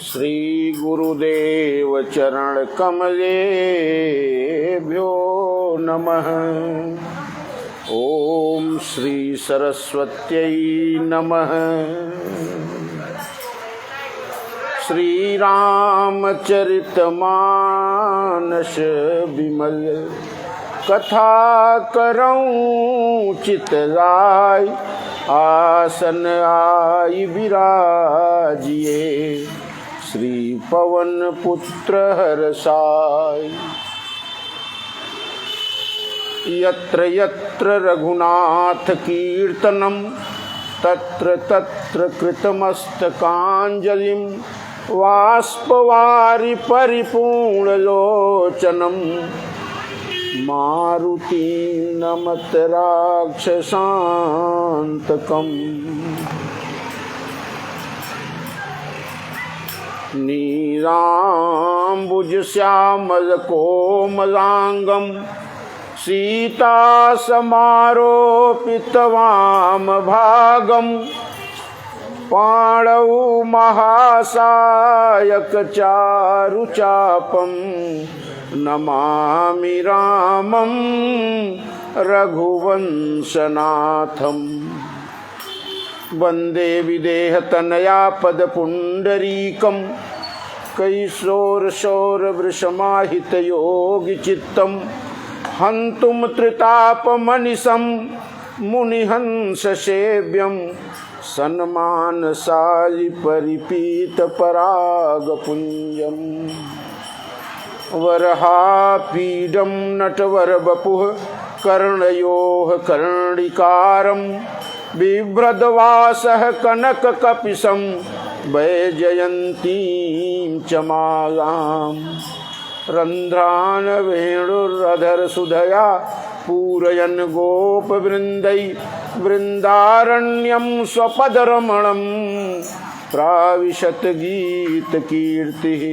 श्री गुरुदेव चरण कमलेभ्यो नमः। ओम श्री सरस्वत्यै नमः। श्री रामचरितमानस विमल कथा करऊं चित लाय, आसन आई विराजिए श्री पवन पुत्र हर्षाय। यत्र यत्र रघुनाथ कीर्तनम तत्र तत्र कृतमस्तकांजलिं, वाष्पवारि परिपूर्णलोचनं मारुतिं नमत राक्षसान्तकम्। नीलाम्बुजश्यामलकोमलाङ्गं सीतासमारोपितवामभागं, पाणौ महासायकचारुचापं नमामि रामं रघुवंशनाथम्। वन्दे विदेहतनया पदपुण्डरीकं, कैशोरशौरवृषमाहितयोगिचित्तं, हन्तुं त्रितापमनिशं मुनिहंससेव्यं, सन्मानसायि परिपीतपरागपुञ्जं। वरहापीडं नटवरवपुः कर्णयोः कर्णिकारं, बिभ्रद्वासः कनककपिशं वैजयन्तीं च मालाम्। रन्ध्रान् वेणुरधरसुधया पूरयन् गोपवृन्दै, वृन्दारण्यं स्वपदरमणं प्राविशत् गीतकीर्तिः।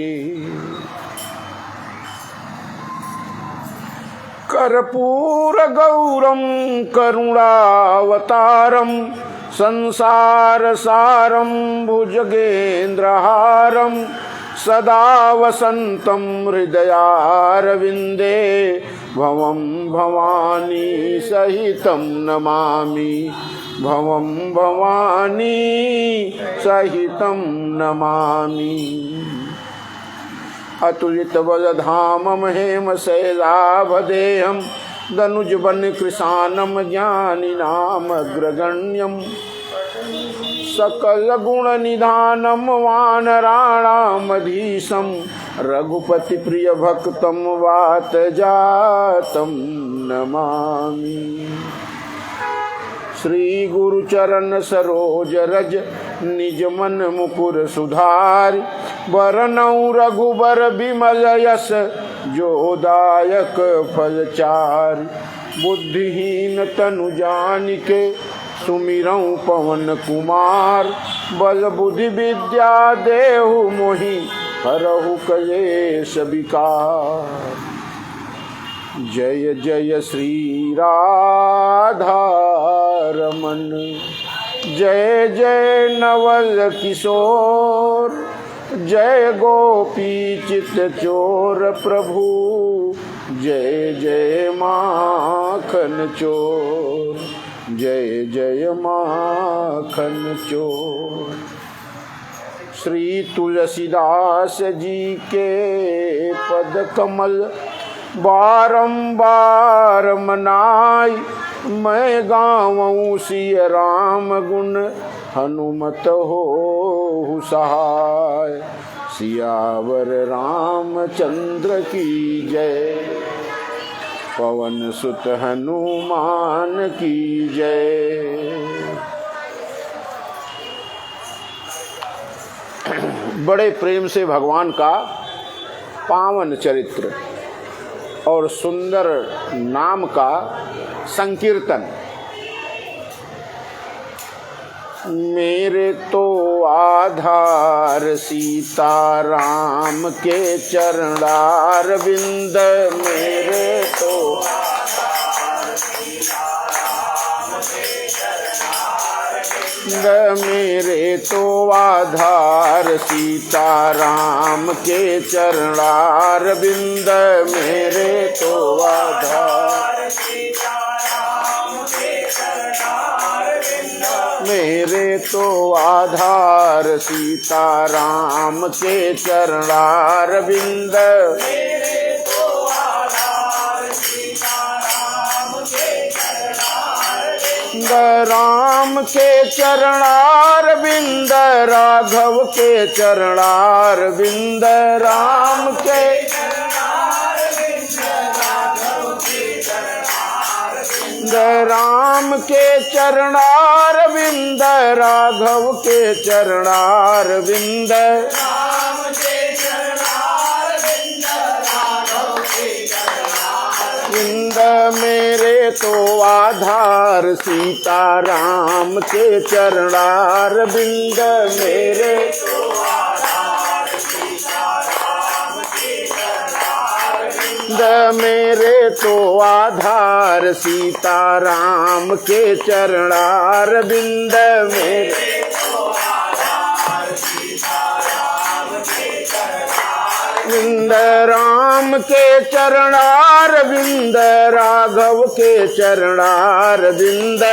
कर्पूरगौरं करुणावतारं, संसारसारं भुजगेन्द्रहारं, सदा वसन्तं हृदयारविन्दे भवं भवानी सहितं नमामि, भवं भवानी सहितं नमामि। अतुलितबलधामं हेमशैलाभदेहं, दनुजवनकृशानं ज्ञानिनामग्रगण्यं, सकलगुणनिधानं वानराणामधीशं, रघुपतिप्रियभक्तं वातजातं नमामि। श्री गुरुचरण सरोज रज निज मन मुकुर सुधारि, वरनौ रघुबर बिमल यस जोदायक फलचारि। बुद्धिहीन तनु जानिके सुमिरौ पवन कुमार, बल बुद्धि विद्या देहु मोहि हरहु कलेश विकार। जय जय श्री राधा रमन, जय जय नवल किशोर, जय गोपी चित चोर प्रभु, जय जय माखन चोर, जय जय माखन चोर। श्री तुलसीदास जी के पद कमल बारंबार मनाई, मैं गावऊँ सिय राम गुण हनुमत हो सहाय। सियावर रामचंद्र की जय, पवन सुत हनुमान की जय। बड़े प्रेम से भगवान का पावन चरित्र और सुंदर नाम का संकीर्तन। मेरे तो आधार सीताराम के चरणार बिंद, मेरे तो बिंद मेरे तो आधार सीताराम के चरणार बिंद मेरे तो आधार मेरे तो आधार सीताराम के चरणार बिंद राम के चरणार बिंद राघव के चरणार बिंद राम के राम के चरणार बिंद राघव के चरणार बिंद बिंद मेरे तो आधार सीताराम के चरणार बिंद मेरे मेरे तो आधार सीताराम के चरणार बिंद मेरे बिंद राम के चरणार बिंद राघव के चरणार बिंद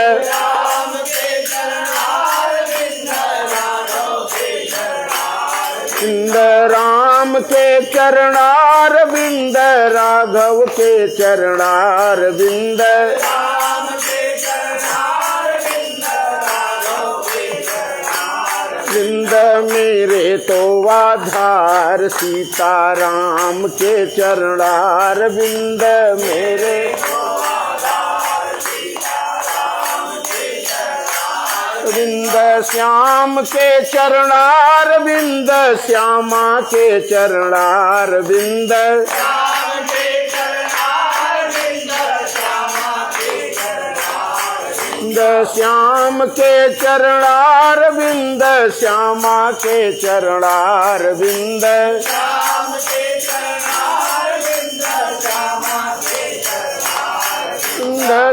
बिंद राम के चरणार बिंद राघव के चरणार बिंद बिंद मेरे तो आधार सीताराम के चरणार बिंद मेरे बिंद श्याम के चरणार बिंद श्यामा के चरणार बिंद श्याम के चरणार बिंद श्यामा के चरणार बिंद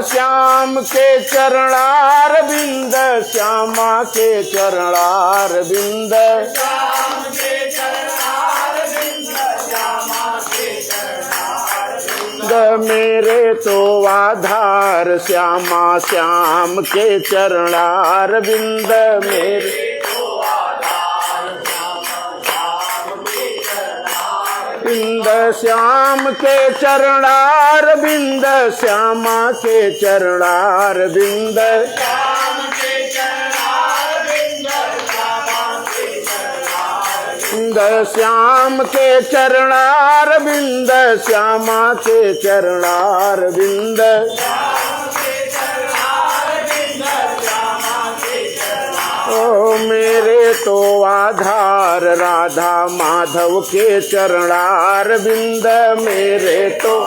श्याम के चरणार बिंद श्यामा के चरणार बिंद मेरे तो आधार श्यामा श्याम के चरणार बिंद मेरे बिंद श्याम के चरणार बिंद श्यामा के चरणार बिंद श्याम के चरणार बिंद श्यामा के चरणार बिंद ओ मेरे तो आधार राधा माधव के चरणार बिंद मेरे तो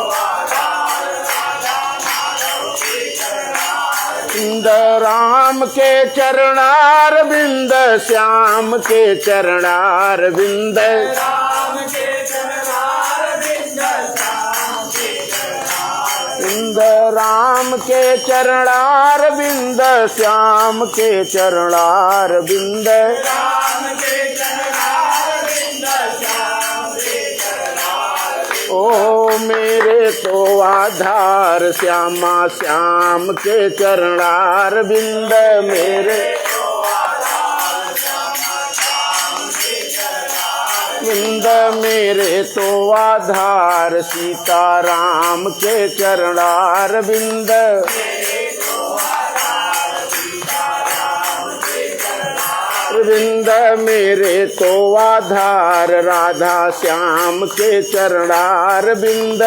बिंद राम के चरणार बिंद श्याम के चरणार बिंद बिंद राम के चरणार बिंद श्याम के चरणार बिंद ओ मेरे तो आधार श्यामा श्याम के चरणार बिंद मेरे बिंद मेरे तो आधार सीताराम के चरणार बिंद बिंद मेरे तो आधार राधा श्याम के चरणार बिंद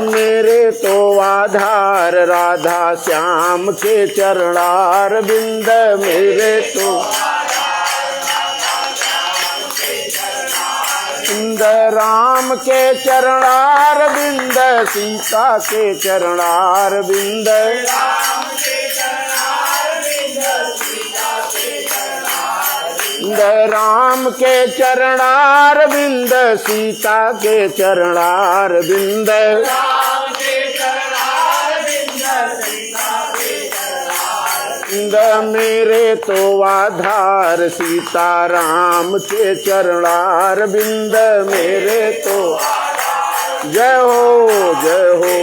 मेरे तो आधार राधा श्याम के चरणार बिंद मेरे तो बिंद राम के चरणार बिंद सीता के चरणार बिंद राम के चरणार बिंद सीता के चरणार बिंद बिंद मेरे तो आधार सीताराम के चरणार बिंद मेरे तो जय हो जय हो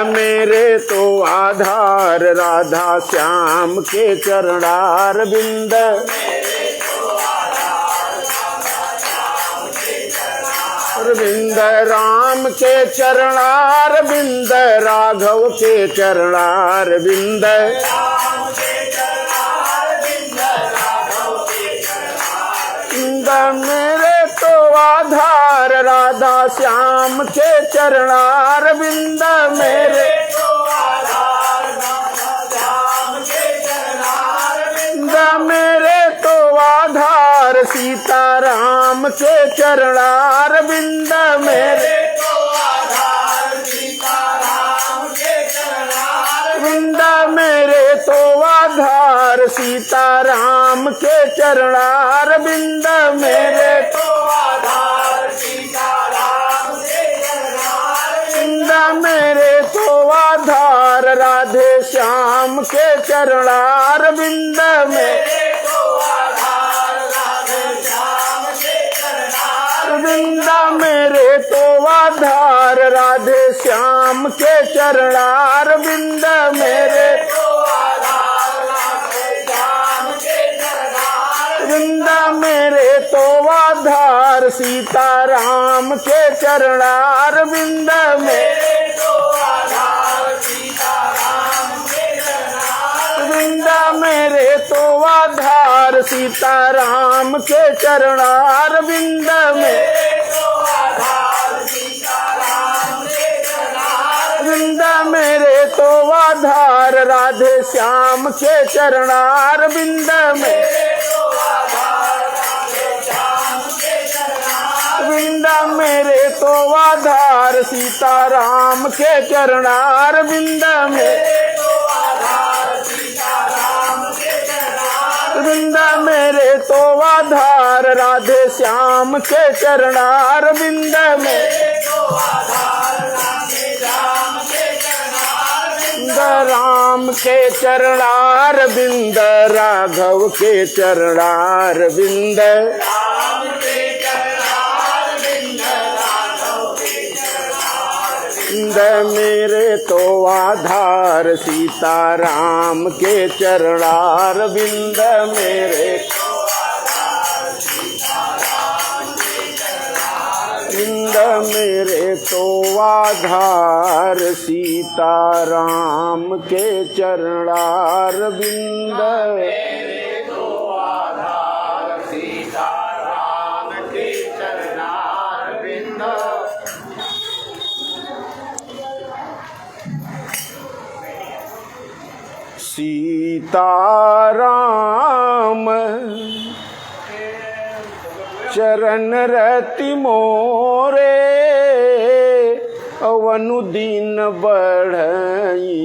मेरे तो आधार राधा श्याम के चरणार बिंद बिंद राम के चरणार बिंद राघव के चरणार बिंद बिंद मेरे तो आधार राधा श्याम के चरणार बिंद मेरे मेरे तो आधार सीताराम के चरणार बिंद मेरे बिंद मेरे तो आधार सीताराम के चरणार बिंद मेरे बिंद मेरे तो आधार राधे श्याम के चरणार बिंद में बिंद मेरे तो आधार राधे श्याम के चरणार बिंद मेरे बिंद मेरे तो आधार सीताराम के चरणार बिंद में बिंद मेरे तो आधार सीताराम के चरणार बिंद में बिंद मेरे तो आधार राधे श्याम के चरणार बिंद में बिंद मेरे तो आधार सीताराम के चरणार बिंद में बिंद मेरे तो आधार राधे श्याम के चरणार बिंद में राम के चरणार बिंद राघव के चरणार बिंद बिंद मेरे तो आधार सीताराम के चरणार बिंद मेरे बिंद मेरे तो आधार सीताराम के चरणार बिंद सीताराम चरण रति मोरे अवनुदीन बढ़ई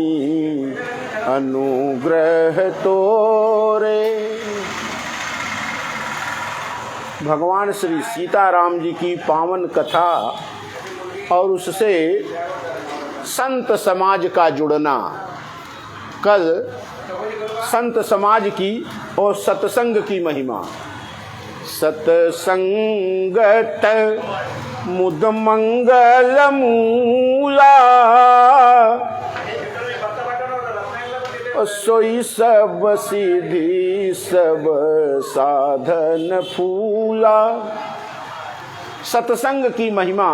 अनुग्रह तोरे। भगवान श्री सीताराम जी की पावन कथा और उससे संत समाज का जुड़ना। कल संत समाज की और सत्संग की महिमा। सत्संगत मुद मंगल मूला सोई सब सिद्धि सब साधन फूला। सत्संग की महिमा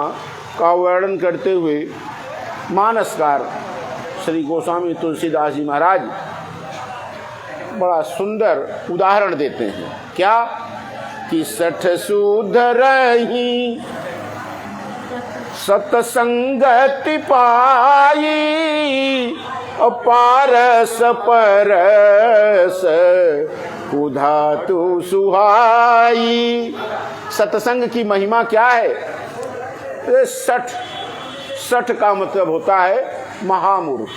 का वर्णन करते हुए मानसकार श्री गोस्वामी तुलसीदास जी महाराज बड़ा सुंदर उदाहरण देते हैं। क्या कि सठ सुधरही सत्संगति पाई पारस परस उधातु सुहाई। सत्संग की महिमा क्या है? सठ का मतलब होता है महामूर्ख,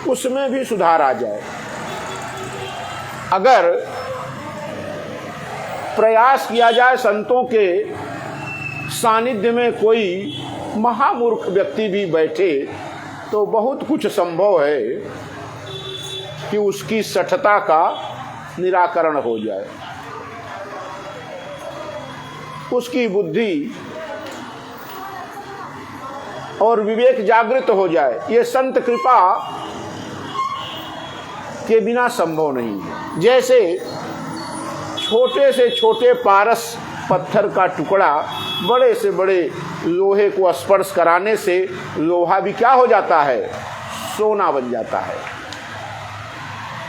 उसमें भी सुधार आ जाए। अगर प्रयास किया जाए संतों के सानिध्य में कोई महामूर्ख व्यक्ति भी बैठे तो बहुत कुछ संभव है कि उसकी सठता का निराकरण हो जाए, उसकी बुद्धि और विवेक जागृत हो जाए। ये संत कृपा के बिना संभव नहीं है। जैसे छोटे से छोटे पारस पत्थर का टुकड़ा बड़े से बड़े लोहे को स्पर्श कराने से लोहा भी क्या हो जाता है, सोना बन जाता है।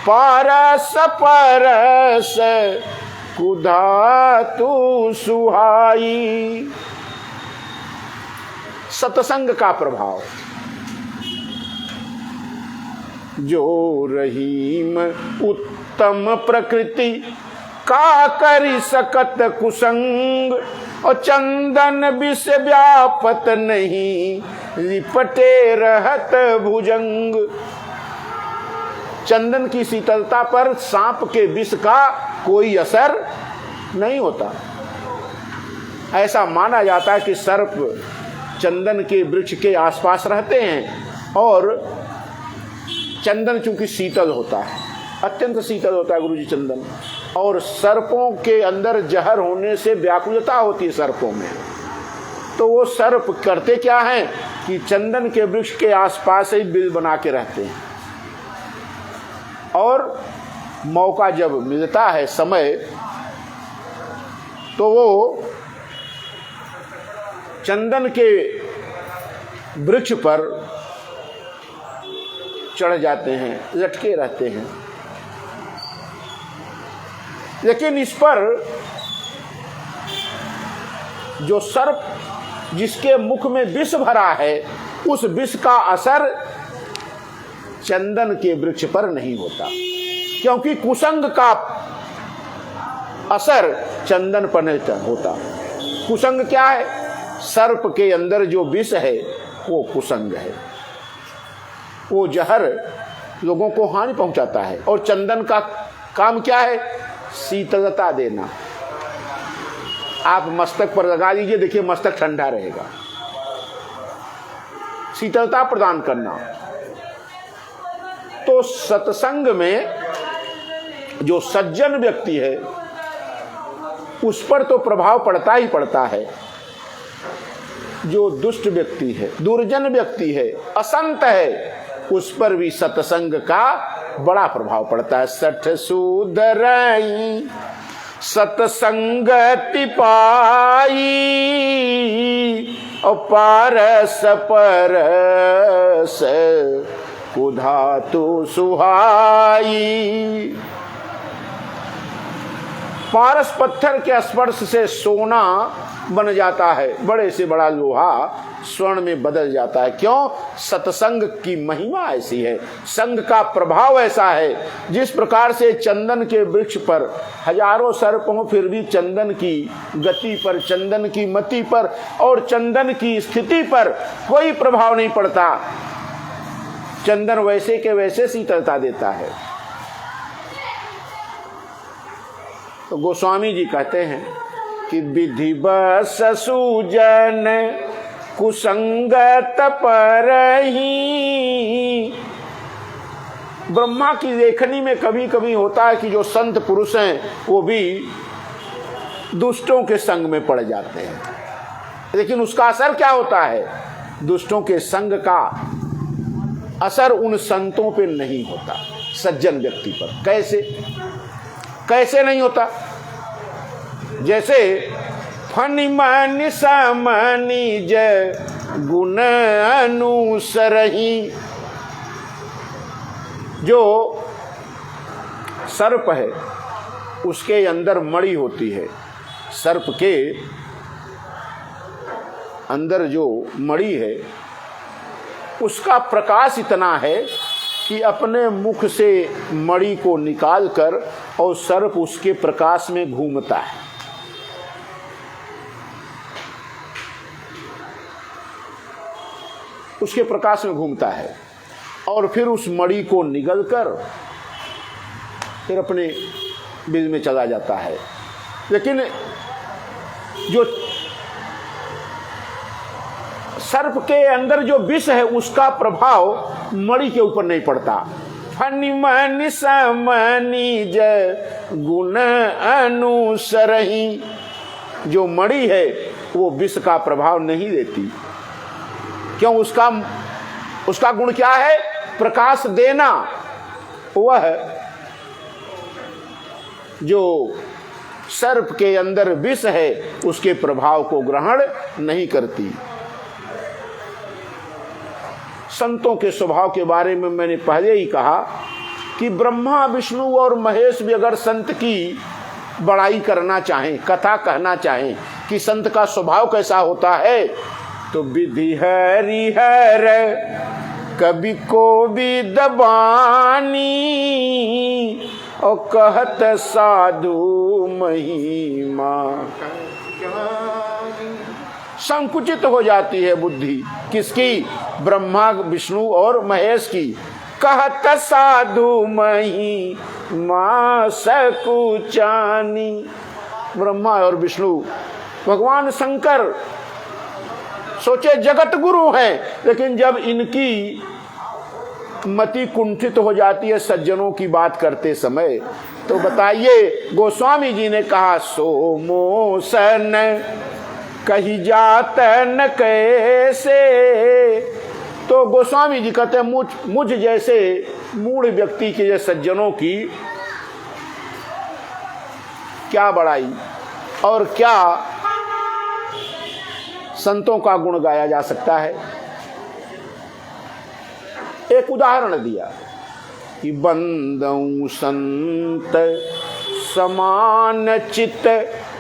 पारस परस कुधातु सुहाई, सत्संग का प्रभाव। जो रहीम उत्तम प्रकृति का करी सकत कुसंग, और चंदन विष व्यापत नहीं लिपटे रहत भुजंग। चंदन की शीतलता पर सांप के विष का कोई असर नहीं होता। ऐसा माना जाता है कि सर्प चंदन के वृक्ष के आसपास रहते हैं, और चंदन चूंकि शीतल होता है, अत्यंत शीतल होता है गुरुजी चंदन, और सर्पों के अंदर जहर होने से व्याकुलता होती है सर्पों में। तो वो सर्प करते क्या हैं कि चंदन के वृक्ष के आसपास ही बिल बना के रहते हैं, और मौका जब मिलता है समय, तो वो चंदन के वृक्ष पर चढ़ जाते हैं, लटके रहते हैं। लेकिन इस पर जो सर्प जिसके मुख में विष भरा है, उस विष का असर चंदन के वृक्ष पर नहीं होता, क्योंकि कुसंग का असर चंदन पर नहीं होता। कुसंग क्या है? सर्प के अंदर जो विष है वो कुसंग है, वो जहर लोगों को हानि पहुंचाता है। और चंदन का काम क्या है? शीतलता देना। आप मस्तक पर लगा लीजिए, देखिए मस्तक ठंडा रहेगा, शीतलता प्रदान करना। तो सत्संग में जो सज्जन व्यक्ति है उस पर तो प्रभाव पड़ता ही पड़ता है। जो दुष्ट व्यक्ति है, दुर्जन व्यक्ति है, असंत है, उस पर भी सत्संग का बड़ा प्रभाव पड़ता है। सठ सुधरई सत्संगति पाई, और पारस परस कुधातु सुहाई। पारस पत्थर के स्पर्श से सोना बन जाता है, बड़े से बड़ा लोहा स्वर्ण में बदल जाता है। क्यों? सत्संग की महिमा ऐसी है, संग का प्रभाव ऐसा है। जिस प्रकार से चंदन के वृक्ष पर हजारों सर्प हों, फिर भी चंदन की गति पर, चंदन की मति पर और चंदन की स्थिति पर कोई प्रभाव नहीं पड़ता। चंदन वैसे के वैसे शीतलता देता है। तो गोस्वामी जी कहते हैं कि विधि बस सूजन कुसंगत परही। ब्रह्मा की लेखनी में कभी कभी होता है कि जो संत पुरुष हैं वो भी दुष्टों के संग में पड़ जाते हैं, लेकिन उसका असर क्या होता है? दुष्टों के संग का असर उन संतों पे नहीं होता, सज्जन व्यक्ति पर। कैसे कैसे नहीं होता? जैसे फनि मन समनि ज गुण अनुसरही। जो सर्प है उसके अंदर मणि होती है, सर्प के अंदर जो मणि है उसका प्रकाश इतना है कि अपने मुख से मणि को निकालकर और सर्प उसके प्रकाश में घूमता है। उसके प्रकाश में घूमता है और फिर उस मणि को निगलकर फिर अपने बिल में चला जाता है। लेकिन जो सर्प के अंदर जो विष है उसका प्रभाव मणि के ऊपर नहीं पड़ता। फनि मनि समनि जय गुण अनुसरहि, जो मणि है वो विष का प्रभाव नहीं देती। क्यों? उसका गुण क्या है? प्रकाश देना। वह जो सर्प के अंदर विष है उसके प्रभाव को ग्रहण नहीं करती। संतों के स्वभाव के बारे में मैंने पहले ही कहा कि ब्रह्मा विष्णु और महेश भी अगर संत की बड़ाई करना चाहें, कथा कहना चाहें कि संत का स्वभाव कैसा होता है, तो विधि हरिहर कभी को भी दबानी और कहत साधु महिमा। संकुचित हो जाती है बुद्धि किसकी? ब्रह्मा विष्णु और महेश की। कहत साधु महिमा सकुचानी। ब्रह्मा और विष्णु, भगवान शंकर सोचे जगत गुरु हैं, लेकिन जब इनकी मति कुंठित हो जाती है सज्जनों की बात करते समय, तो बताइए गोस्वामी जी ने कहा सोमो सन कही जात न कैसे। तो गोस्वामी जी कहते हैं मुझ जैसे मूढ़ व्यक्ति के जैसे सज्जनों की क्या बड़ाई और क्या संतों का गुण गाया जा सकता है। एक उदाहरण दिया कि बंदऊ संत समान चित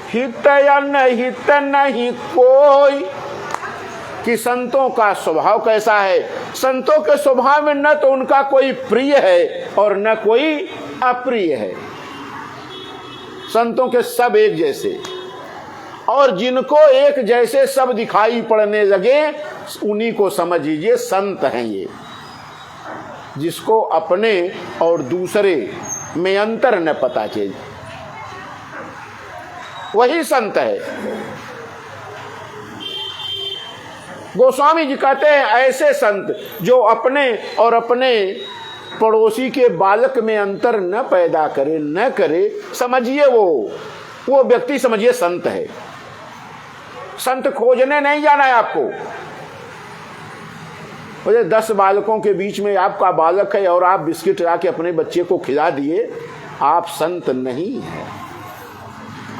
हित या हित नहीं कोई, कि संतों का स्वभाव कैसा है। संतों के स्वभाव में न तो उनका कोई प्रिय है और न कोई अप्रिय है। संतों के सब एक जैसे, और जिनको एक जैसे सब दिखाई पड़ने लगे उन्हीं को समझ लीजिए संत हैं। ये जिसको अपने और दूसरे में अंतर न पता चले वही संत है। गोस्वामी जी कहते हैं ऐसे संत जो अपने और अपने पड़ोसी के बालक में अंतर न पैदा करे, न करे, समझिए वो व्यक्ति समझिए संत है। संत खोजने नहीं जाना है आपको। मुझे 10 बालकों के बीच में आपका बालक है और आप बिस्किट लाके अपने बच्चे को खिला दिए, आप संत नहीं हैं।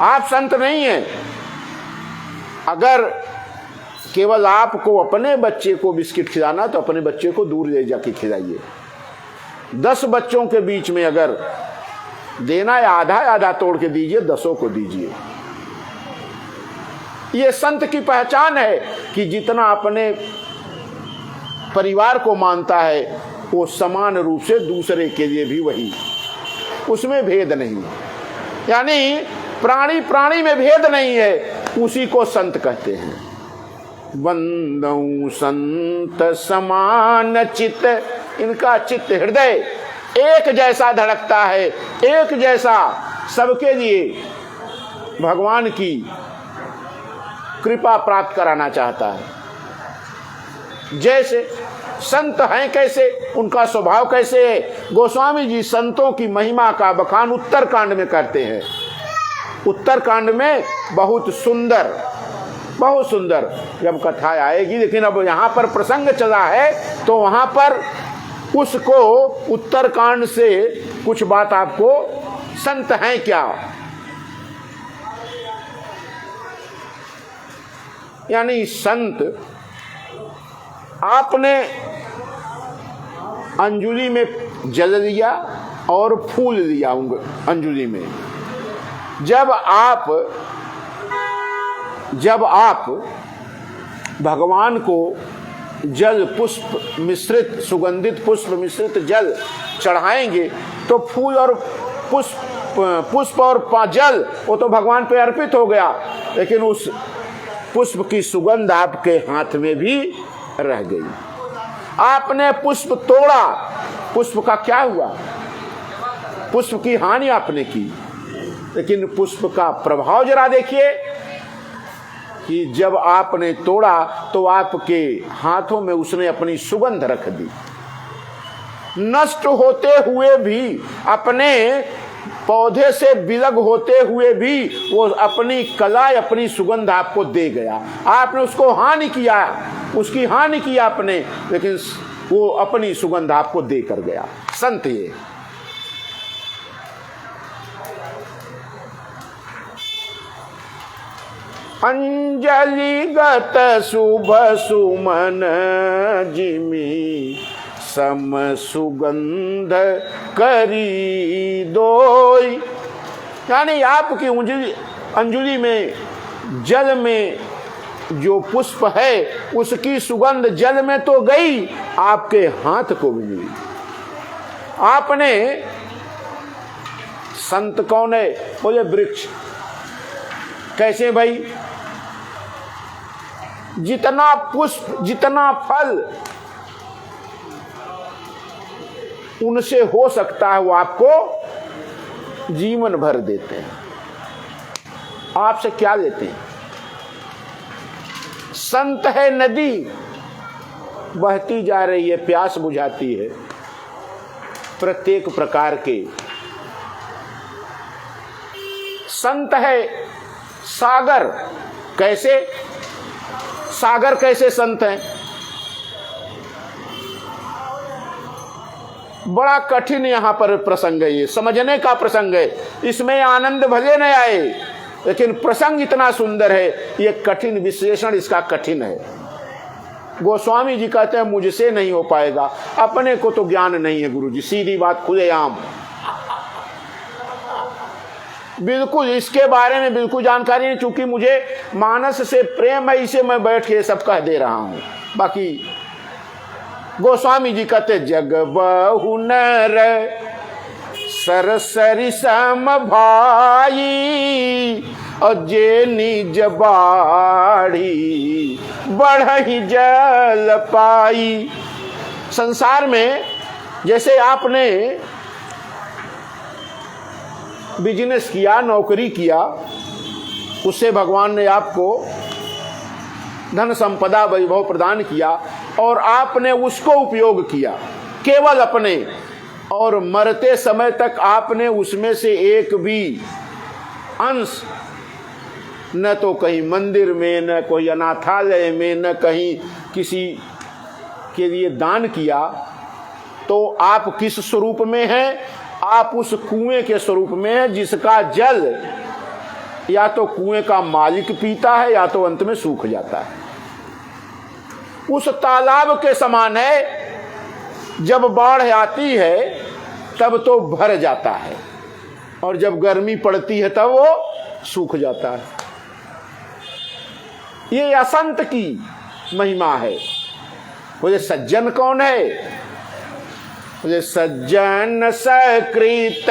आप संत नहीं हैं। अगर केवल आपको अपने बच्चे को बिस्किट खिलाना तो अपने बच्चे को दूर ले जाके खिलाइए। 10 बच्चों के बीच में अगर देना है आधा आधा तोड़ के दीजिए, 10 को दीजिए। ये संत की पहचान है कि जितना अपने परिवार को मानता है वो समान रूप से दूसरे के लिए भी वही, उसमें भेद नहीं। यानी प्राणी प्राणी में भेद नहीं है, उसी को संत कहते हैं। वंदऊ संत समान चित्त, इनका चित्त हृदय एक जैसा धड़कता है, एक जैसा सबके लिए भगवान की कृपा प्राप्त कराना चाहता है। जैसे संत हैं कैसे, उनका स्वभाव कैसे है। गोस्वामी जी संतों की महिमा का बखान उत्तरकांड में करते हैं। उत्तरकांड में बहुत सुंदर जब कथा आएगी, लेकिन अब यहाँ पर प्रसंग चला है तो वहाँ पर उसको उत्तरकांड से कुछ बात आपको, संत हैं क्या, यानी संत आपने अंजुली में जल लिया और फूल लिया अंजुली में। जब आप भगवान को जल पुष्प मिश्रित, सुगंधित पुष्प मिश्रित जल चढ़ाएंगे तो फूल और पुष्प और जल वो तो भगवान पे अर्पित हो गया, लेकिन उस पुष्प की सुगंध आपके हाथ में भी रह गई। आपने पुष्प तोड़ा, पुष्प का क्या हुआ? पुष्प की हानि आपने की, लेकिन पुष्प का प्रभाव जरा देखिए। कि जब आपने तोड़ा तो आपके हाथों में उसने अपनी सुगंध रख दी। नष्ट होते हुए भी, अपने पौधे से विलग होते हुए भी वो अपनी कला, अपनी सुगंध आपको दे गया। आपने उसको हानि किया, उसकी हानि की आपने, लेकिन वो अपनी सुगंध आपको दे कर गया। संत ये अंजलिगत शुभ सुमन जिमी सम सुगंध करी दोई। यानी आपकी अंजलि में, जल में जो पुष्प है उसकी सुगंध जल में तो गई, आपके हाथ को भी मिली। आपने, संत कौन है? बोले वृक्ष। कैसे भाई? जितना पुष्प, जितना फल उनसे हो सकता है वो आपको जीवन भर देते हैं। आपसे क्या लेते हैं? संत है नदी, बहती जा रही है, प्यास बुझाती है प्रत्येक प्रकार के। संत है सागर। कैसे सागर, कैसे संत है? बड़ा कठिन यहां पर प्रसंग है, ये समझने का प्रसंग है। इसमें आनंद भले न आए, लेकिन प्रसंग इतना सुंदर है, ये कठिन विश्लेषण इसका कठिन है। गोस्वामी जी कहते हैं मुझसे नहीं हो पाएगा, अपने को तो ज्ञान नहीं है गुरु जी, सीधी बात खुलेआम, बिल्कुल इसके बारे में बिल्कुल जानकारी नहीं। चूंकि मुझे मानस से प्रेम है, इसे मैं बैठ के सब कह दे रहा हूं। बाकी गोस्वामी जी कहते जग बहु नर सरसरी सम भाई, और जे निज बाड़ी बढ़ही जल पाई। संसार में जैसे आपने बिजनेस किया, नौकरी किया, उससे भगवान ने आपको धन संपदा वैभव प्रदान किया और आपने उसको उपयोग किया केवल अपने, और मरते समय तक आपने उसमें से एक भी अंश न तो कहीं मंदिर में, न कोई अनाथालय में, न कहीं किसी के लिए दान किया, तो आप किस स्वरूप में हैं? आप उस कुएं के स्वरूप में हैं जिसका जल या तो कुएं का मालिक पीता है या तो अंत में सूख जाता है। उस तालाब के समान है। जब बाढ़ आती है तब तो भर जाता है, और जब गर्मी पड़ती है तब वो सूख जाता है। ये असंत की महिमा है। बोले सज्जन कौन है? बोले सज्जन सकृत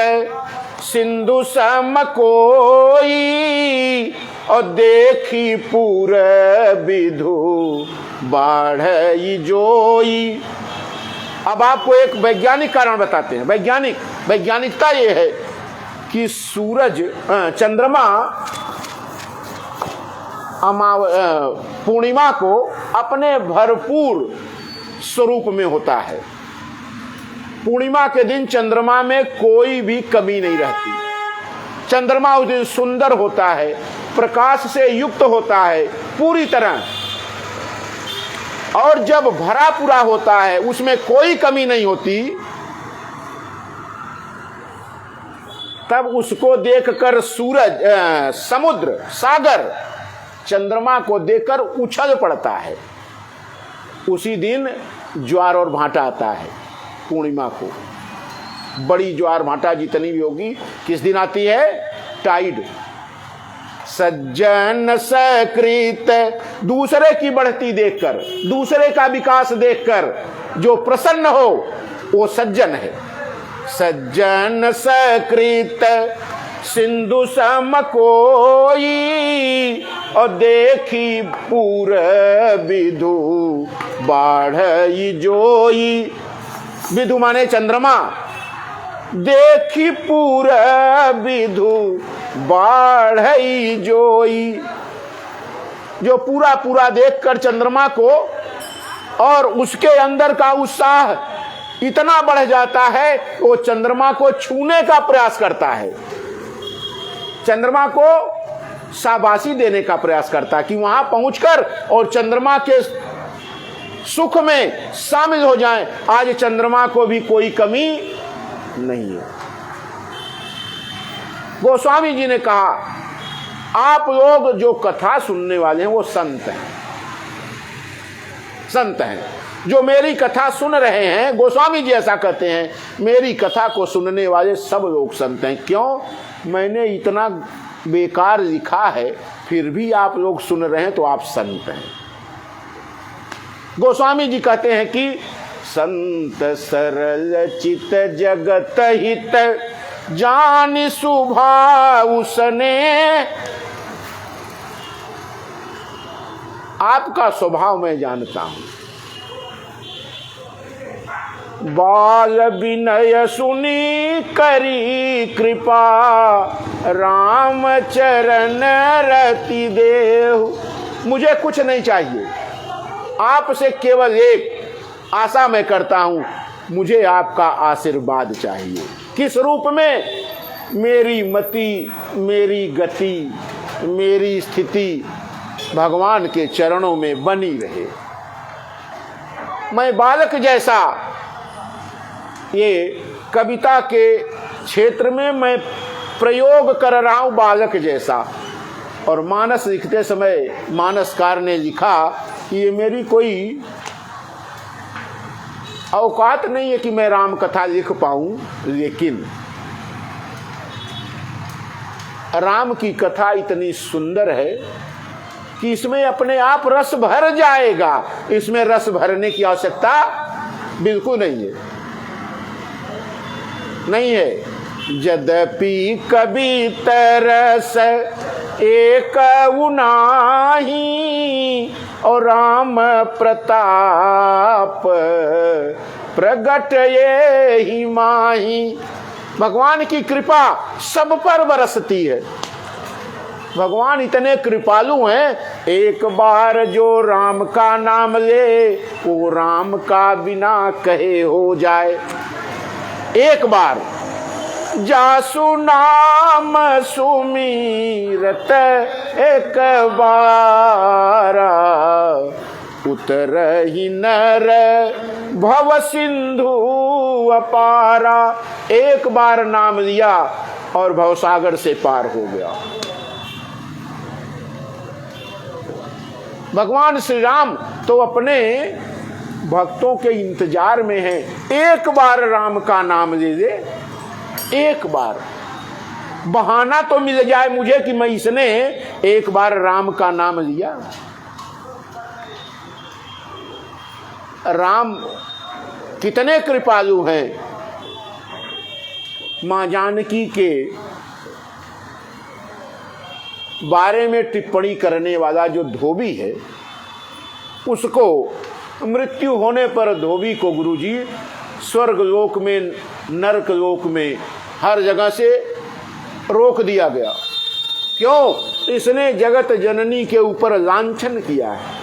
सिंधु सम कोई, और देखी पूर विधु बाढ़ई जोई। अब आपको एक वैज्ञानिक कारण बताते हैं। वैज्ञानिकता ये है कि सूरज, चंद्रमा पूर्णिमा को अपने भरपूर स्वरूप में होता है। पूर्णिमा के दिन चंद्रमा में कोई भी कमी नहीं रहती। चंद्रमा उस दिन सुंदर होता है, प्रकाश से युक्त होता है पूरी तरह, और जब भरा पूरा होता है उसमें कोई कमी नहीं होती, तब उसको देखकर सूरज, समुद्र, सागर चंद्रमा को देखकर उछल पड़ता है। उसी दिन ज्वार और भाटा आता है। पूर्णिमा को बड़ी ज्वार भाटा जितनी भी होगी किस दिन आती है? टाइड। सज्जन सकृत, दूसरे की बढ़ती देखकर, दूसरे का विकास देखकर जो प्रसन्न हो वो सज्जन है। सज्जन सकृत सिंधु सम कोई, और देखी पूर विधु बाढ़ई जोई। विधु माने चंद्रमा। देखी पूर विधु बाढ़ई जोई। जो पूरा पूरा देखकर चंद्रमा को और उसके अंदर का उत्साह इतना बढ़ जाता है वो चंद्रमा को छूने का प्रयास करता है, चंद्रमा को शाबाशी देने का प्रयास करता है कि वहां पहुंचकर और चंद्रमा के सुख में शामिल हो जाएं। आज चंद्रमा को भी कोई कमी नहीं है। गोस्वामी जी ने कहा, आप लोग जो कथा सुनने वाले हैं वो संत हैं, संत हैं। जो मेरी कथा सुन रहे हैं, गोस्वामी जी ऐसा कहते हैं, मेरी कथा को सुनने वाले सब लोग संत हैं। क्यों? मैंने इतना बेकार लिखा है, फिर भी आप लोग सुन रहे हैं तो आप संत हैं। गोस्वामी जी कहते हैं कि संत सरल चित जगत हित जान सुभा उसने। आपका स्वभाव मैं जानता हूं, बाल विनय सुनी करी कृपा राम चरण रति देव। मुझे कुछ नहीं चाहिए, आपसे केवल एक आशा मैं करता हूं, मुझे आपका आशीर्वाद चाहिए। किस रूप में? मेरी मति, मेरी गति, मेरी स्थिति भगवान के चरणों में बनी रहे। मैं बालक जैसा, ये कविता के क्षेत्र में मैं प्रयोग कर रहा हूं बालक जैसा। और मानस लिखते समय मानसकार ने लिखा कि ये मेरी कोई औकात नहीं है कि मैं राम कथा लिख पाऊं, लेकिन राम की कथा इतनी सुंदर है कि इसमें अपने आप रस भर जाएगा। इसमें रस भरने की आवश्यकता बिल्कुल नहीं है, नहीं है। यद्यपि कभी तरस एक उनाही और राम प्रताप प्रगट ये ही माही। भगवान की कृपा सब पर बरसती है। भगवान इतने कृपालु हैं, एक बार जो राम का नाम ले वो राम का बिना कहे हो जाए। एक बार जासु नाम सुमीरत एक बार उतर ही नर भव सिंधु अपारा। एक बार नाम लिया और भवसागर से पार हो गया। भगवान श्री राम तो अपने भक्तों के इंतजार में हैं। एक बार राम का नाम ले ले, एक बार बहाना तो मिल जाए मुझे कि मैं इसने एक बार राम का नाम लिया। राम कितने कृपालु हैं। मां जानकी के बारे में टिप्पणी करने वाला जो धोबी है, उसको मृत्यु होने पर धोबी को गुरुजी स्वर्ग लोक में, नरक लोक में, हर जगह से रोक दिया गया। क्यों? इसने जगत जननी के ऊपर लांछन किया है,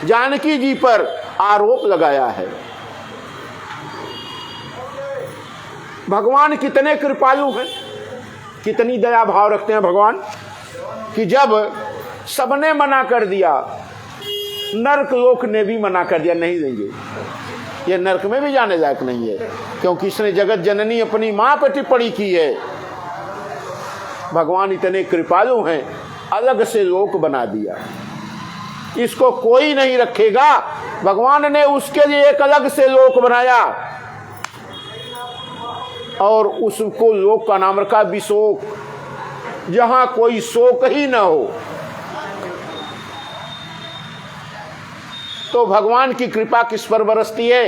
जानकी जी पर आरोप लगाया है। भगवान कितने कृपालु हैं, कितनी दया भाव रखते हैं भगवान कि जब सबने मना कर दिया, नरक लोक ने भी मना कर दिया, नहीं देंगे, ये नरक में भी जाने लायक नहीं है, क्योंकि इसने जगत जननी अपनी मां पर टिप्पणी की है। भगवान इतने कृपालु हैं, अलग से लोक बना दिया, इसको कोई नहीं रखेगा। भगवान ने उसके लिए एक अलग से लोक बनाया और उसको लोक का नाम रखा विशोक, जहां कोई शोक ही न हो। तो भगवान की कृपा किस पर बरसती है?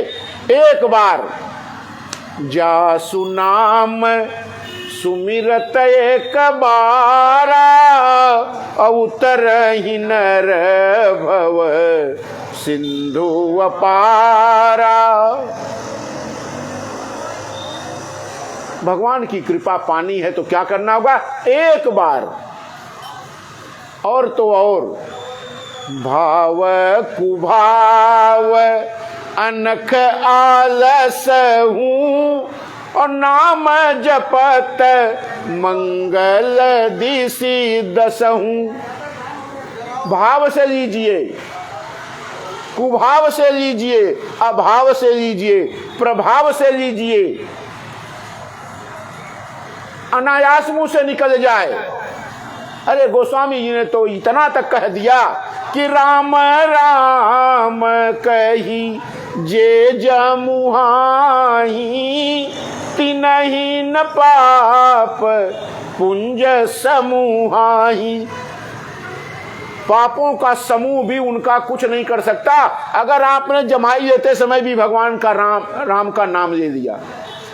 एक बार जासु नाम सुमिरत एक बारा अवतर ही नर भव सिंधु अपारा। भगवान की कृपा पानी है तो क्या करना होगा? एक बार और तो और भाव कुभाव अनख आलस हूँ और नाम जपत मंगल दिशि दसहूँ। भाव से लीजिए, कुभाव से लीजिए, अभाव से लीजिए, प्रभाव से लीजिए, अनायास मुंह से निकल जाए। अरे गोस्वामी जी ने तो इतना तक कह दिया कि राम राम कही जे जमुहाही तिनहि न पाप पुंज समूहाही। पापों का समूह भी उनका कुछ नहीं कर सकता। अगर आपने जमाई लेते समय भी भगवान का राम का नाम ले लिया,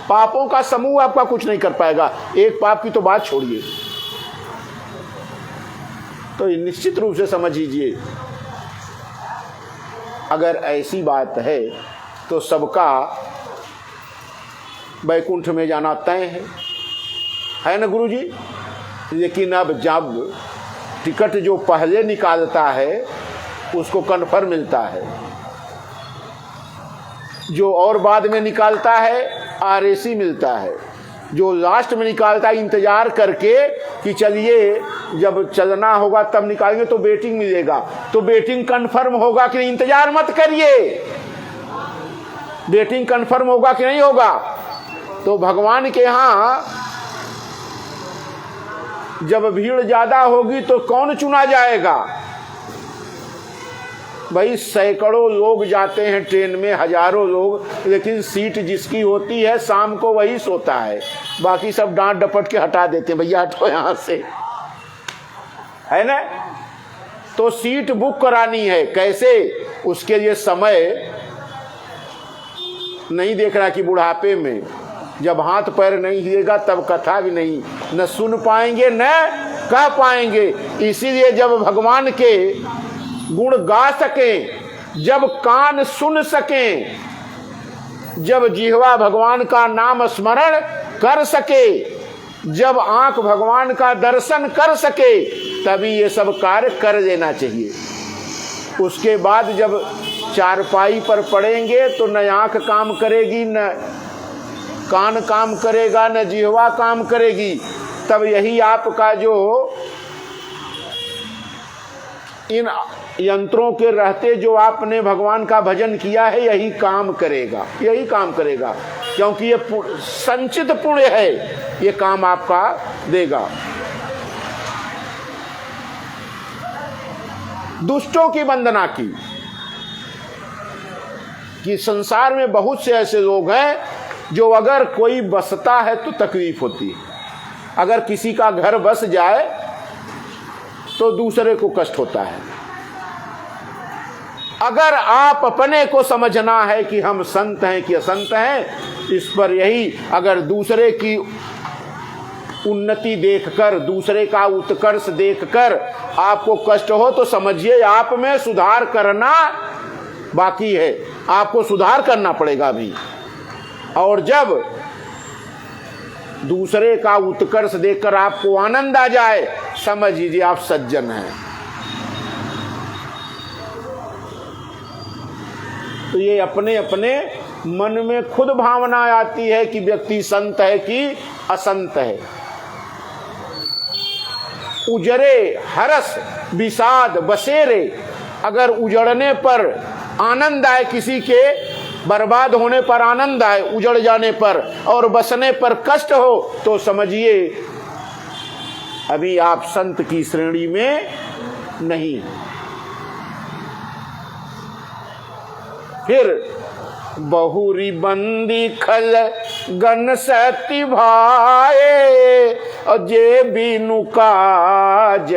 पापों का समूह आपका कुछ नहीं कर पाएगा। एक पाप की तो बात छोड़िए। तो निश्चित रूप से समझ लीजिए, अगर ऐसी बात है तो सबका वैकुंठ में जाना तय है ना गुरु जी। लेकिन अब जब टिकट जो पहले निकालता है उसको कन्फर्म मिलता है, जो और बाद में निकालता है आरएसी मिलता है, जो लास्ट में निकालता है इंतजार करके कि चलिए जब चलना होगा तब निकालेंगे तो वेटिंग मिलेगा। तो वेटिंग कंफर्म होगा कि नहीं, इंतजार मत करिए, वेटिंग कंफर्म होगा कि नहीं होगा। तो भगवान के यहाँ जब भीड़ ज्यादा होगी तो कौन चुना जाएगा। भाई सैकड़ों लोग जाते हैं ट्रेन में, हजारों लोग, लेकिन सीट जिसकी होती है शाम को वही सोता है, बाकी सब डांट डपट के हटा देते हैं, भैया हटो यहां से, है ना। तो सीट बुक करानी है कैसे, उसके लिए समय नहीं देखना कि बुढ़ापे में जब हाथ पैर नहीं हिलेगा तब कथा भी नहीं न सुन पाएंगे न कह पाएंगे। इसीलिए जब भगवान के गुण गा सकें, जब कान सुन सकें, जब जिह्वा भगवान का नाम स्मरण कर सके, जब आंख भगवान का दर्शन कर सके, तभी ये सब कार्य कर देना चाहिए। उसके बाद जब चारपाई पर पड़ेंगे तो न आंख काम करेगी, न कान काम करेगा, न जिह्वा काम करेगी, तब यही आपका जो इन यंत्रों के रहते जो आपने भगवान का भजन किया है यही काम करेगा, यही काम करेगा, क्योंकि ये संचित पुण्य है, ये काम आपका देगा। दुष्टों की वंदना की कि संसार में बहुत से ऐसे लोग हैं जो अगर कोई बसता है तो तकलीफ होती है, अगर किसी का घर बस जाए तो दूसरे को कष्ट होता है। अगर आप अपने को समझना है कि हम संत हैं कि असंत हैं, इस पर यही, अगर दूसरे की उन्नति देखकर, दूसरे का उत्कर्ष देखकर आपको कष्ट हो तो समझिए आप में सुधार करना बाकी है, आपको सुधार करना पड़ेगा अभी। और जब दूसरे का उत्कर्ष देखकर आपको आनंद आ जाए, समझ लीजिए आप सज्जन हैं। तो ये अपने अपने मन में खुद भावना आती है कि व्यक्ति संत है कि असंत है। उजरे हरस विषाद बसेरे, अगर उजड़ने पर आनंद आए, किसी के बर्बाद होने पर आनंद आए, उजड़ जाने पर, और बसने पर कष्ट हो, तो समझिए अभी आप संत की श्रेणी में नहीं। फिर बहुरी बंदी खल गन सती भाए, और जे बीनु काज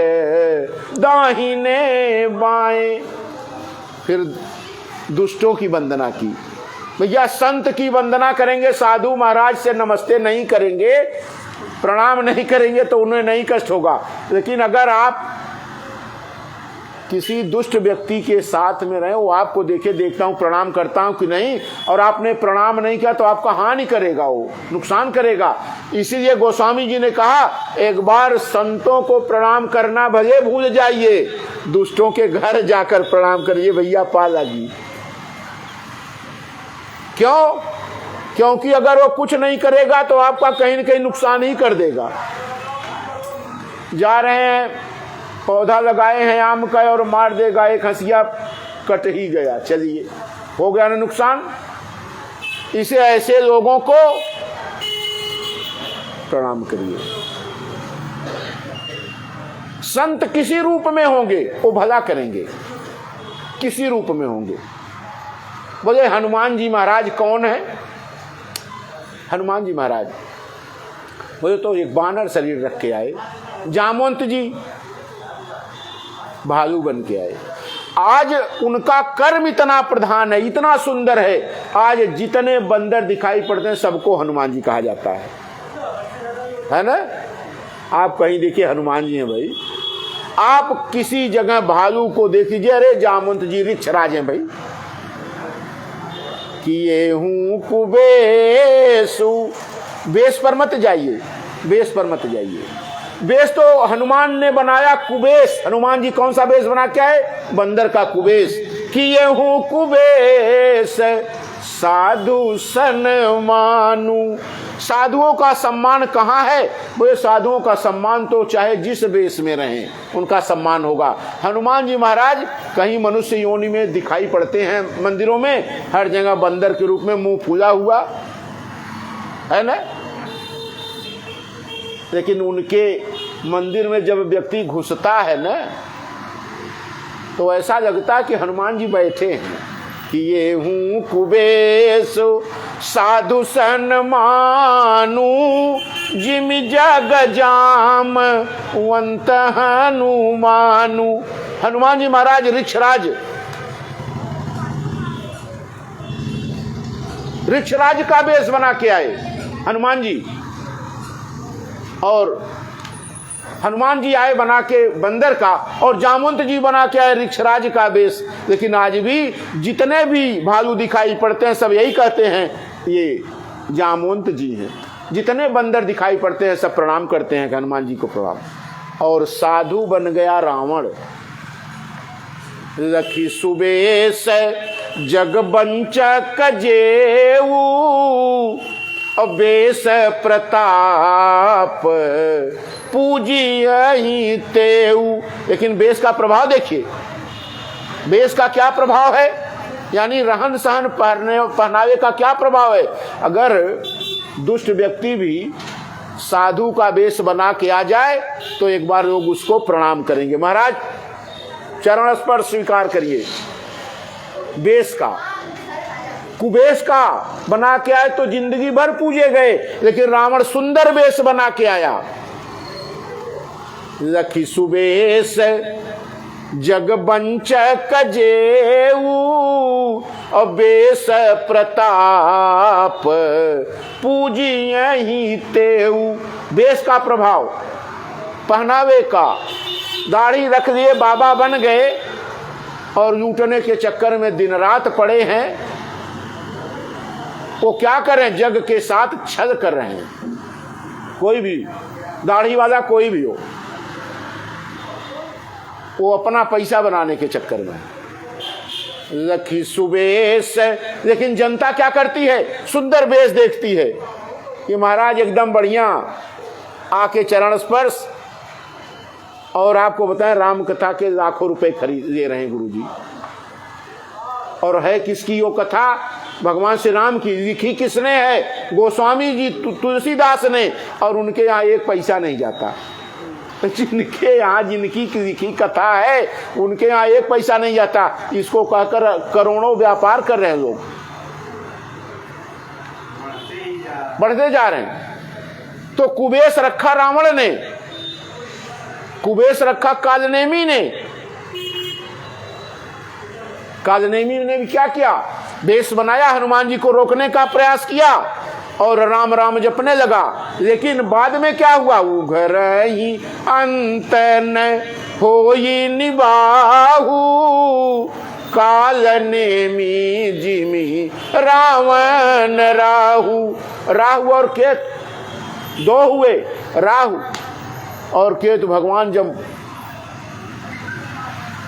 दाहिने बाएं। फिर दुष्टों की वंदना की। भैया संत की वंदना करेंगे, साधु महाराज से नमस्ते नहीं करेंगे, प्रणाम नहीं करेंगे तो उन्हें नहीं कष्ट होगा। लेकिन अगर आप किसी दुष्ट व्यक्ति के साथ में रहे, वो आपको देखे, देखता हूँ प्रणाम करता हूँ कि नहीं, और आपने प्रणाम नहीं किया तो आपका हानि करेगा, वो नुकसान करेगा। इसीलिए गोस्वामी जी ने कहा एक बार संतों को प्रणाम करना भले भूल जाइए, दुष्टों के घर जाकर प्रणाम करिए भैया पाला जी। क्यों? क्योंकि अगर वो कुछ नहीं करेगा तो आपका कहीं न कहीं नुकसान ही कर देगा। जा रहे हैं, पौधा लगाए हैं आम का और मार देगा, एक हंसिया कट ही गया, चलिए हो गया ना नुकसान। इसे ऐसे लोगों को प्रणाम करिए। संत किसी रूप में होंगे वो भला करेंगे, किसी रूप में होंगे। बोले हनुमान जी महाराज कौन है? हनुमान जी महाराज बोले तो एक बानर शरीर रख के आए, जामवंत जी भालू बन के आए। आज उनका कर्म इतना प्रधान है, इतना सुंदर है, आज जितने बंदर दिखाई पड़ते हैं सबको हनुमान जी कहा जाता है ना। आप कहीं देखिए हनुमान जी हैं भाई, आप किसी जगह भालू को देख लीजिए, अरे जामवंत जी ऋक्षराज हैं भाई। किए हूं कुबेसु, बेस पर मत जाइए, बेस पर मत जाइए। बेस तो हनुमान ने बनाया, कुबेस हनुमान जी कौन सा बेस बना, क्या है? बंदर का कुबेस। किए हूं कुबेस साधु सन मानू। साधुओं का सम्मान कहाँ है? वो साधुओं का सम्मान तो चाहे जिस बेस में रहें उनका सम्मान होगा। हनुमान जी महाराज कहीं मनुष्य योनि में दिखाई पड़ते हैं मंदिरों में, हर जगह बंदर के रूप में मुंह फूला हुआ है ना। लेकिन उनके मंदिर में जब व्यक्ति घुसता है ना तो ऐसा लगता है कि हनुमान जी बैठे हैं। कि ये हूँ कुबेस साधु सन मानू, जिम जग जाम वंत हनुमानु। हनुमान जी महाराज ऋक्षराज, ऋक्षराज का बेस बना के आए हनुमान जी। और हनुमान जी आए बना के बंदर का, और जामवंत जी बना के आए ऋक्षराज का बेस। लेकिन आज भी जितने भी भालू दिखाई पड़ते हैं सब यही कहते हैं ये जामवंत जी हैं। जितने बंदर दिखाई पड़ते हैं सब प्रणाम करते हैं कि हनुमान जी को प्रणाम। और साधु बन गया रावण। रखी सुबेश जगबंचक जेऊ, बेस प्रताप पूजियहि तेऊ। लेकिन बेस का प्रभाव देखिए, बेस का क्या प्रभाव है, यानी रहन सहन पहनावे का क्या प्रभाव है। अगर दुष्ट व्यक्ति भी साधु का बेस बना के आ जाए तो एक बार लोग उसको प्रणाम करेंगे। महाराज चरण स्पर्श स्वीकार करिए। बेस का, कुबेस का बना के आए तो जिंदगी भर पूजे गए, लेकिन रावण सुंदर बेस बना के आया। लखी सुबेश जगबंचक जेऊ, बेस प्रताप पूजियहि तेऊ। बेस का प्रभाव, पहनावे का, दाढ़ी रख लिए बाबा बन गए और लूटने के चक्कर में दिन रात पड़े हैं। वो क्या करें, जग के साथ छल कर रहे हैं। कोई भी दाढ़ी वाला कोई भी हो, वो अपना पैसा बनाने के चक्कर में। लखी सुबेश, लेकिन जनता क्या करती है, सुंदर बेस देखती है कि महाराज एकदम बढ़िया, आके चरण स्पर्श। और आपको बताएं राम कथा के लाखों रुपए खरीद ले रहे हैं गुरुजी। और है किसकी वो कथा, भगवान श्री राम की। लिखी किसने है, गोस्वामी जी तुलसीदास ने, और उनके यहाँ एक पैसा नहीं जाता। जिनके यहाँ जिनकी लिखी कथा है उनके यहाँ एक पैसा नहीं जाता। इसको कहकर करोड़ों व्यापार कर रहे हैं लोग, बढ़ते जा रहे हैं। तो कुबेस रखा रावण ने, कुबेस रखा कालनेमी ने। कालनेमी ने भी क्या किया, बेस बनाया, हनुमान जी को रोकने का प्रयास किया और राम राम जपने लगा। लेकिन बाद में क्या हुआ, उघर ही अंत न होई निबाहु काल नेमी जिमी रावण राहु। राहु और केतु दो हुए। राहु और केतु भगवान जब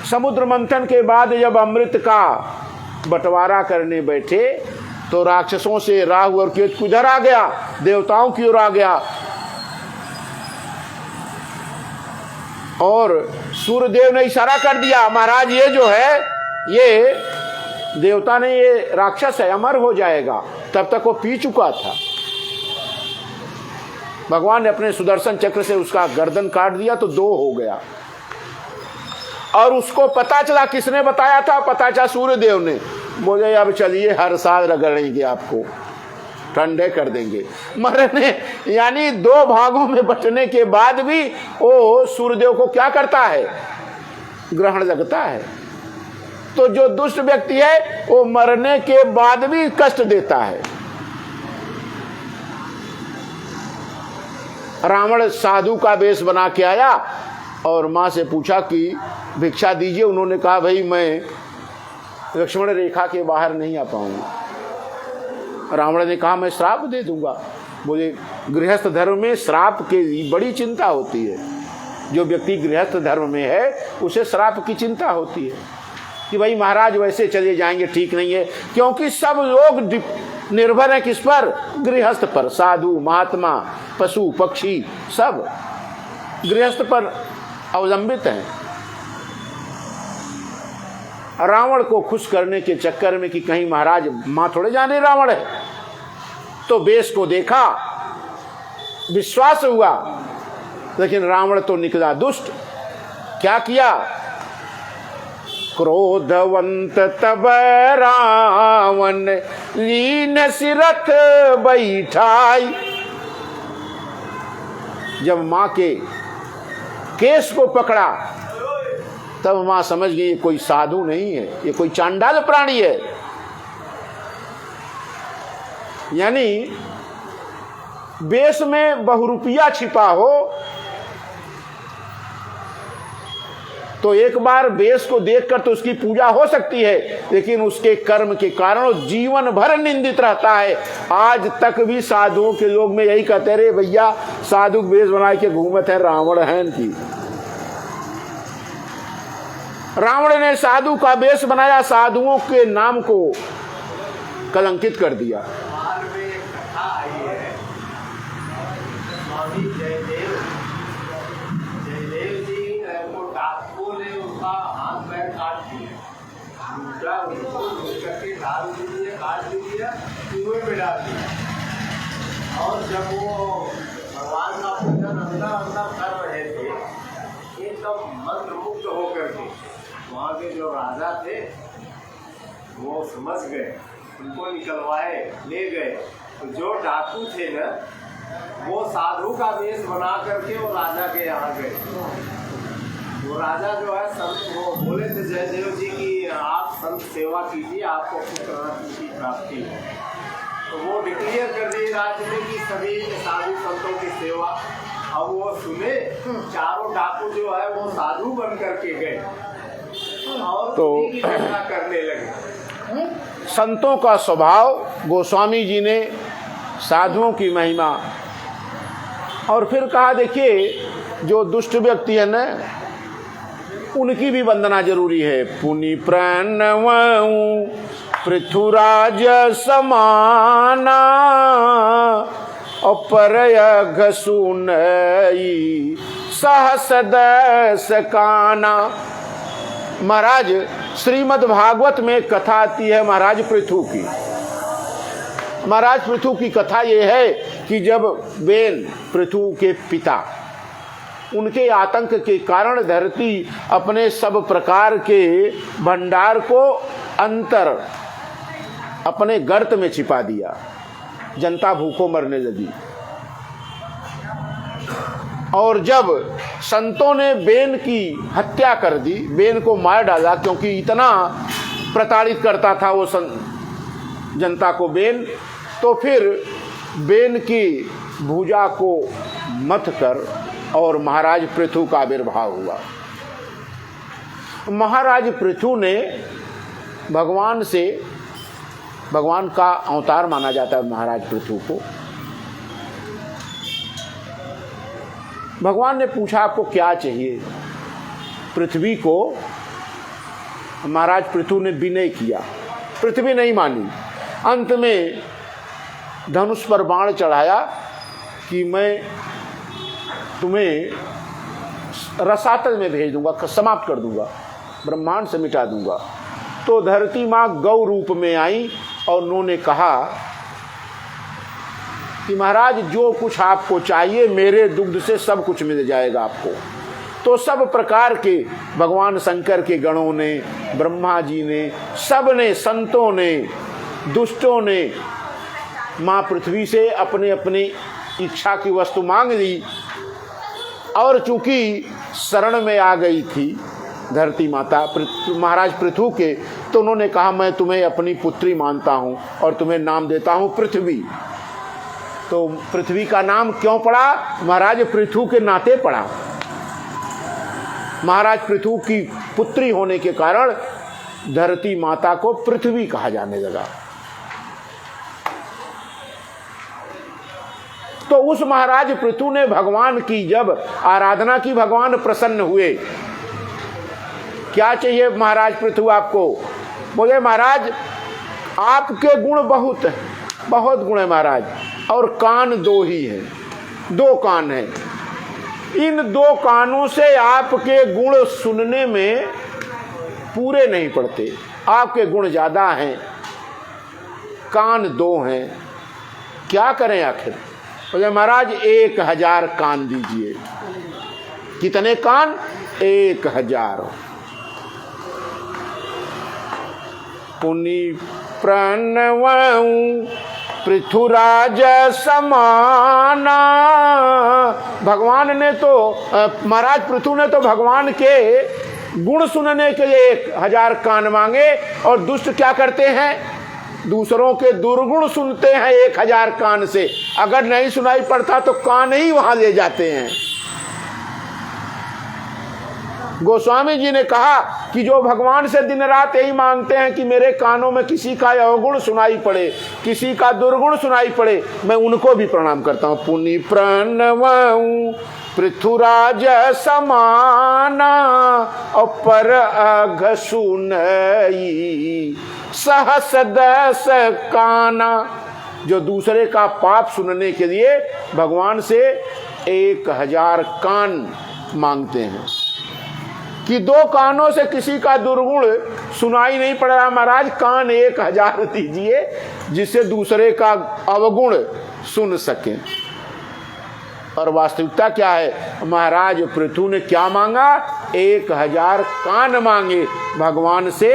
समुद्र मंथन के बाद जब अमृत का बंटवारा करने बैठे तो राक्षसों से राहु और केतु किधर आ गया? देवताओं की ओर आ गया। और सूर्यदेव ने इशारा कर दिया, महाराज ये जो है ये देवता ने, ये राक्षस है, अमर हो जाएगा। तब तक वो पी चुका था। भगवान ने अपने सुदर्शन चक्र से उसका गर्दन काट दिया तो दो हो गया। और उसको पता चला, किसने बताया था? पता चला सूर्यदेव ने। बोले अब चलिए हर साल रगड़ेंगे, आपको ठंडे कर देंगे। मरने यानी दो भागों में बंटने के बाद भी वो सूर्यदेव को क्या करता है? ग्रहण लगता है। तो जो दुष्ट व्यक्ति है वो मरने के बाद भी कष्ट देता है। रावण साधु का वेश बना के आया और माँ से पूछा कि भिक्षा दीजिए। उन्होंने कहा भाई मैं लक्ष्मण रेखा के बाहर नहीं आ पाऊंगा। रावण ने कहा मैं श्राप दे दूंगा। बोले गृहस्थ धर्म में श्राप की बड़ी चिंता होती है। जो व्यक्ति गृहस्थ धर्म में है उसे श्राप की चिंता होती है कि भाई महाराज वैसे चले जाएंगे, ठीक नहीं है। क्योंकि सब लोग निर्भर है किस पर? गृहस्थ पर। साधु, महात्मा, पशु, पक्षी सब गृहस्थ पर अवलंबित हैं। रावण को खुश करने के चक्कर में कि कहीं महाराज मां थोड़े जाने रावण है, तो वेश को देखा, विश्वास हुआ। लेकिन रावण तो निकला दुष्ट। क्या किया? क्रोधवंत तब रावण लीन सिरथ बैठाई। जब मां के केस को पकड़ा तब मां समझ गई ये कोई साधु नहीं है, ये कोई चांडाल प्राणी है। यानी वेश में बहुरूपिया छिपा हो तो एक बार वेश को देखकर तो उसकी पूजा हो सकती है, लेकिन उसके कर्म के कारण जीवन भर निंदित रहता है। आज तक भी साधुओं के लोग में यही कहते रहे भैया साधु वेश बना के घूमत है, रावण है इनकी। रावण ने साधु का वेश बनाया, साधुओं के नाम को कलंकित कर दिया। और जब वो भगवान का पूजन अंदर अंदर कर रहे थे एकदम मंत्र मुक्त होकर के, वहाँ के जो राजा थे वो समझ गए, उनको निकलवाए ले गए। तो जो डाकू थे ना वो साधु का वेश बना करके वो राजा के यहाँ गए। वो राजा जो है संत, वो बोले थे जयदेव जी की आप संत सेवा कीजिए, आपको पुत्र की प्राप्ति है। तो वो डिक्लेयर कर दिए राज्य में कि सभी साधु संतों की सेवा। अब वो सुने चारों डाकू जो है वो साधु बन करके गए और तो करने लगे। संतों का स्वभाव, गोस्वामी जी ने साधुओं की महिमा। और फिर कहा देखिए जो दुष्ट व्यक्ति है ना उनकी भी वंदना जरूरी है। पुनि प्रणवऊ पृथुराज समाना अपरयघ सुनई सहस दस काना। महाराज श्रीमद् भागवत में कथा आती है महाराज पृथु की। महाराज पृथु की कथा ये है कि जब बेन पृथु के पिता उनके आतंक के कारण धरती अपने सब प्रकार के भंडार को अंतर अपने गर्त में छिपा दिया, जनता भूखों मरने लगी। और जब संतों ने बेन की हत्या कर दी, बेन को मार डाला, क्योंकि इतना प्रताड़ित करता था वो जनता को बेन, तो फिर बेन की भुजा को मथ कर और महाराज पृथु का आविर्भाव हुआ। महाराज पृथु ने भगवान से, भगवान का अवतार माना जाता है महाराज पृथु को, भगवान ने पूछा आपको क्या चाहिए। पृथ्वी को महाराज पृथु ने विनय किया, पृथ्वी नहीं मानी। अंत में धनुष पर बाण चढ़ाया कि मैं तुम्हें रसातल में भेज दूंगा, समाप्त कर दूंगा, ब्रह्मांड से मिटा दूंगा। तो धरती माँ गौ रूप में आई और उन्होंने कहा कि महाराज जो कुछ आपको चाहिए मेरे दुग्ध से सब कुछ मिल जाएगा आपको। तो सब प्रकार के भगवान शंकर के गणों ने, ब्रह्मा जी ने, सब ने, संतों ने, दुष्टों ने माँ पृथ्वी से अपने अपनी इच्छा की वस्तु मांग ली। और चूंकि शरण में आ गई थी धरती माता महाराज पृथु के, तो उन्होंने कहा मैं तुम्हें अपनी पुत्री मानता हूँ और तुम्हें नाम देता हूँ पृथ्वी। तो पृथ्वी का नाम क्यों पड़ा? महाराज पृथु के नाते पड़ा। महाराज पृथु की पुत्री होने के कारण धरती माता को पृथ्वी कहा जाने लगा। तो उस महाराज पृथु ने भगवान की जब आराधना की, भगवान प्रसन्न हुए। क्या चाहिए महाराज पृथु आपको? बोले महाराज आपके गुण बहुत है, बहुत गुण है महाराज, और कान दो ही हैं, दो कान हैं। इन दो कानों से आपके गुण सुनने में पूरे नहीं पड़ते, आपके गुण ज्यादा हैं, कान दो हैं, क्या करें आखिर? बोले महाराज 1000 कान दीजिए। कितने कान? 1000। पुनि प्रणवं पृथुराज समाना। भगवान ने तो महाराज पृथु ने तो भगवान के गुण सुनने के लिए 1000 कान मांगे, और दुष्ट क्या करते हैं? दूसरों के दुर्गुण सुनते हैं 1000 कान से। अगर नहीं सुनाई पड़ता तो कान ही वहां ले जाते हैं। गोस्वामी जी ने कहा कि जो भगवान से दिन रात यही मांगते हैं कि मेरे कानों में किसी का अवगुण सुनाई पड़े, किसी का दुर्गुण सुनाई पड़े, मैं उनको भी प्रणाम करता हूँ। पुनि प्रणवं पृथुराज समाना, अपर अघ सुनई सहस दस काना। जो दूसरे का पाप सुनने के लिए भगवान से 1000 कान मांगते हैं कि 2 कानों से किसी का दुर्गुण सुनाई नहीं पड़ रहा, महाराज कान 1000 दीजिए जिससे दूसरे का अवगुण सुन सके। और वास्तविकता क्या है? महाराज पृथु ने क्या मांगा? 1000 कान मांगे भगवान से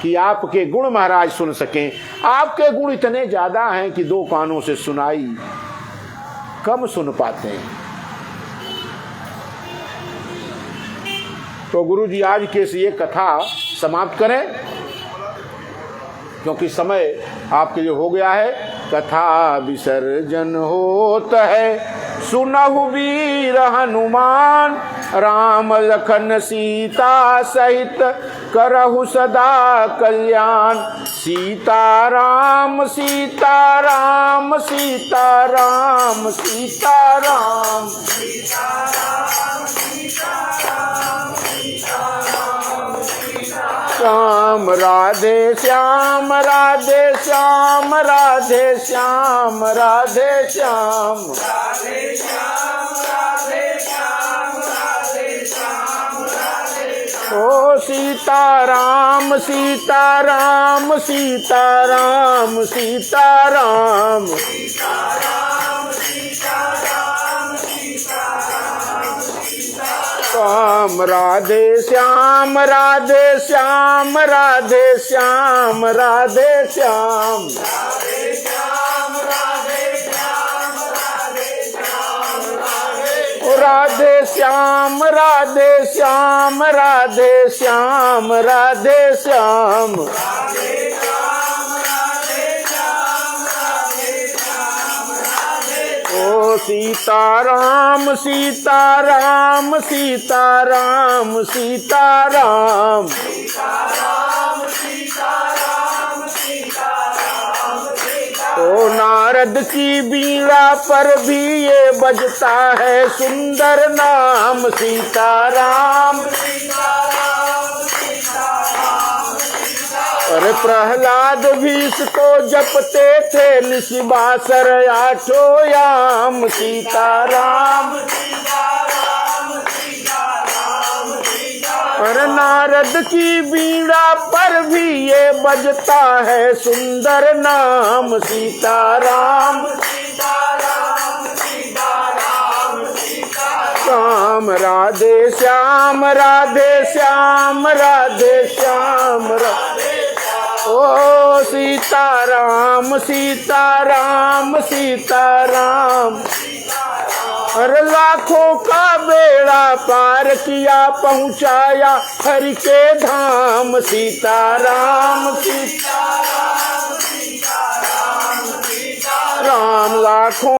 कि आपके गुण महाराज सुन सकें। आपके गुण इतने ज्यादा हैं कि 2 कानों से सुनाई कम सुन पाते हैं। तो गुरु जी आज के ये कथा समाप्त करें, क्योंकि समय आपके लिए हो गया है। कथा विसर्जन होता है, सुनहु वीर हनुमान, राम लखन सीता सहित करहु सदा कल्याण। सीता राम सीता राम सीता राम सीता राम सीता राम सीता राम सीता राम श्याम राधे श्याम राधे श्याम राधे श्याम राधे श्याम राधे श्याम राधे श्याम राधे श्याम राधे श्याम। ओ सीता राम सीता राम सीता राम सीता राम सीता राम सीता राम सीता राम सीता राम। राधे श्याम राधे श्याम राधे श्याम राधे श्याम राधे श्याम राधे श्याम राधे श्याम राधे श्याम राधे श्याम राधे श्याम राधे श्याम राधे श्याम राधे श्याम राधे श्याम राधे। ओ सीताराम सीताराम सीताराम सीताराम। तो नारद की बीड़ा पर भी ये बजता है सुंदर नाम सीताराम। और प्रहलाद भी इसको जपते थे निशिबासर आठों याम सीताराम। और नारद की बीड़ा पर भी ये बजता है सुंदर नाम सीताराम। श्याम राधे श्याम राधे श्याम राधे श्याम राधे। ओ सीताराम सीताराम सीताराम। और लाखों का बेड़ा पार किया पहुंचाया हरि के धाम सीताराम सीताराम। राम लाखों